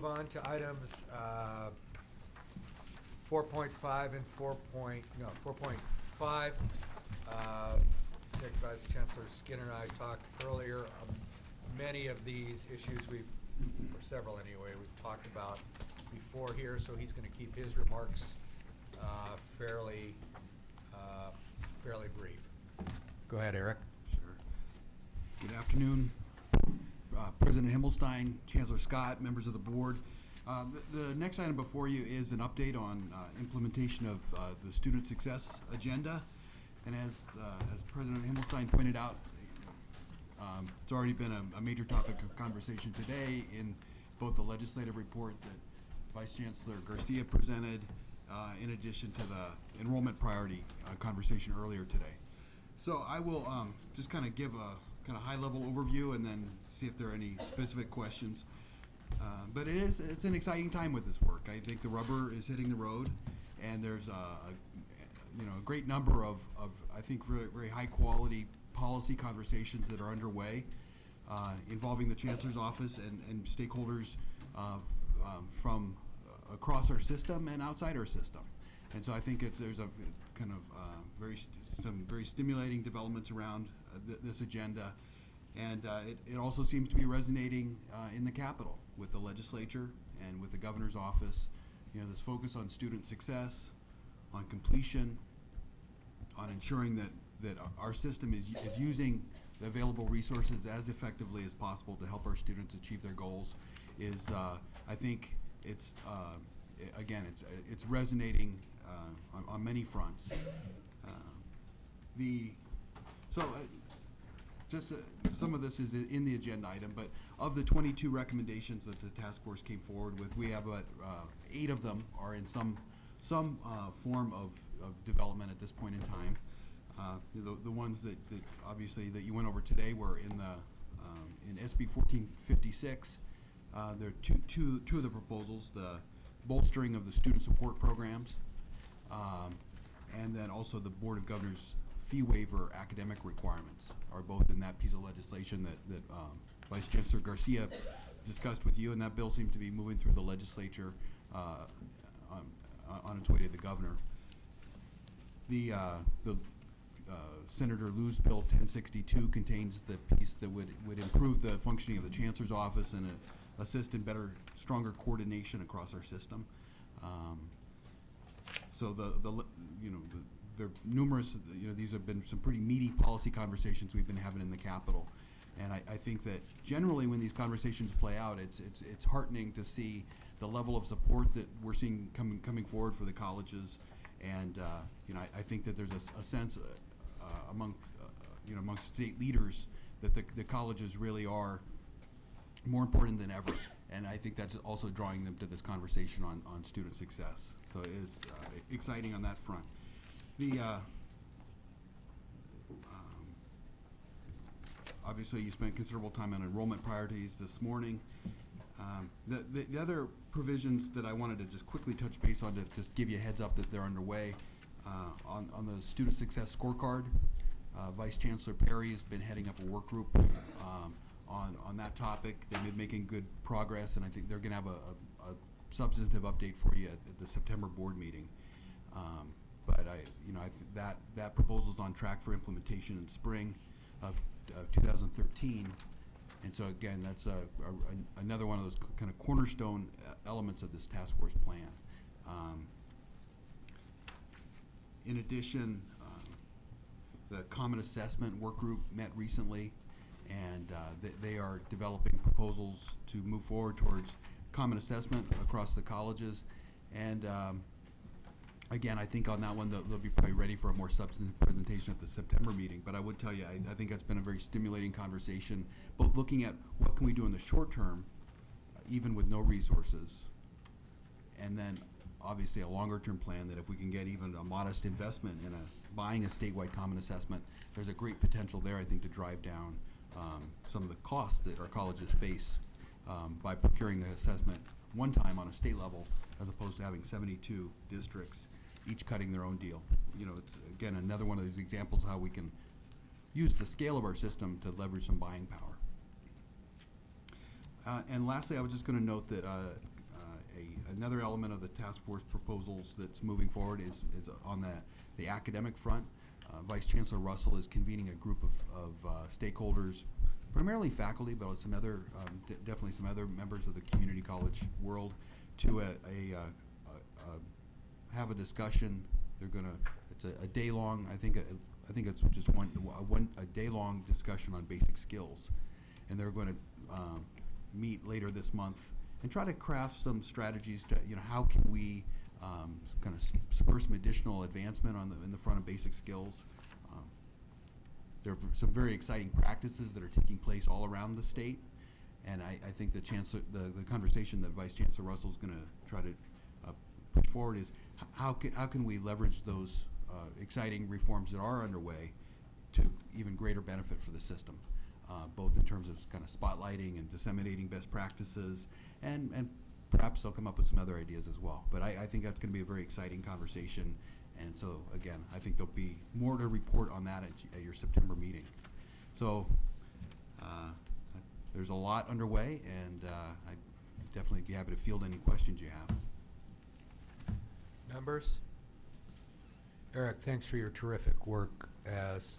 move on to items 4.5 and 4.5. Executive Vice Chancellor Skinner and I talked earlier. Many of these issues or several anyway, we've talked about before here, so he's going to keep his remarks fairly brief. Go ahead, Eric. Sure. Good afternoon, President Himmelstein, Chancellor Scott, members of the board. The next item before you is an update on implementation of the student success agenda. And as President Himmelstein pointed out, it's already been a major topic of conversation today in both the legislative report that Vice Chancellor Garcia presented, in addition to the enrollment priority conversation earlier today. So I will just kind of give a kind of high-level overview and then see if there are any specific questions. But it's an exciting time with this work. I think the rubber is hitting the road, and there's a great number of I think very, very high-quality policy conversations that are underway involving the Chancellor's Office and stakeholders from across our system and outside our system. And so I think there's a kind of some very stimulating developments around this agenda, and it also seems to be resonating in the Capitol with the legislature and with the governor's office. This focus on student success, on completion, on ensuring that our system is using the available resources as effectively as possible to help our students achieve their goals is, I think, it's resonating on many fronts. Some of this is in the agenda item, but of the 22 recommendations that the task force came forward with, we have 8 of them are in some form of development at this point in time. The ones that obviously that you went over today were in SB 1456. There are two of the proposals: the bolstering of the student support programs, and then also the Board of Governors fee waiver academic requirements are both in that piece of legislation that Vice Chancellor Garcia discussed with you, and that bill seems to be moving through the legislature on its way to the governor. The Senator Liu's bill 1062 contains the piece that would improve the functioning of the Chancellor's office and assist in stronger coordination across our system. So there are numerous. These have been some pretty meaty policy conversations we've been having in the Capitol, and I think that generally when these conversations play out, it's heartening to see the level of support that we're seeing coming forward for the colleges, and I think that there's a sense amongst state leaders that the colleges really are more important than ever, and I think that's also drawing them to this conversation on student success. So it is exciting on that front. Obviously, you spent considerable time on enrollment priorities this morning. The other provisions that I wanted to just quickly touch base on to just give you a heads up that they're underway on the student success scorecard. Vice Chancellor Perry has been heading up a work group on that topic. They've been making good progress, and I think they're going to have a substantive update for you at the September board meeting. But I think that proposal's on track for implementation in spring of 2013, and so again, that's another one of those kind of cornerstone elements of this task force plan. In addition, the Common Assessment Work Group met recently, and they are developing proposals to move forward towards common assessment across the colleges, and again, I think on that one they'll be probably ready for a more substantive presentation at the September meeting. But I would tell you, I think that's been a very stimulating conversation, both looking at what can we do in the short term, even with no resources, and then obviously a longer term plan that if we can get even a modest investment in buying a statewide common assessment, there's a great potential there, I think, to drive down some of the costs that our colleges face by procuring the assessment one time on a state level, as opposed to having 72 districts each cutting their own deal. It's again another one of those examples of how we can use the scale of our system to leverage some buying power. And lastly, I was just going to note that another element of the task force proposals that's moving forward is on the academic front. Vice Chancellor Russell is convening a group of stakeholders, primarily faculty, but some other, definitely some other members of the community college world, to have a discussion. They're gonna, it's a day-long, I think it's just a day-long discussion on basic skills. And they're going to meet later this month and try to craft some strategies to, how can we kind of spur some additional advancement in the front of basic skills. There are some very exciting practices that are taking place all around the state, and I think the conversation that Vice Chancellor Russell is going to try to push forward is how can we leverage those exciting reforms that are underway to even greater benefit for the system, both in terms of kind of spotlighting and disseminating best practices, and perhaps they'll come up with some other ideas as well. But I think that's going to be a very exciting conversation. And so, again, I think there'll be more to report on that at your September meeting. So there's a lot underway, and I'd definitely be happy to field any questions you have. Members? Eric, thanks for your terrific work as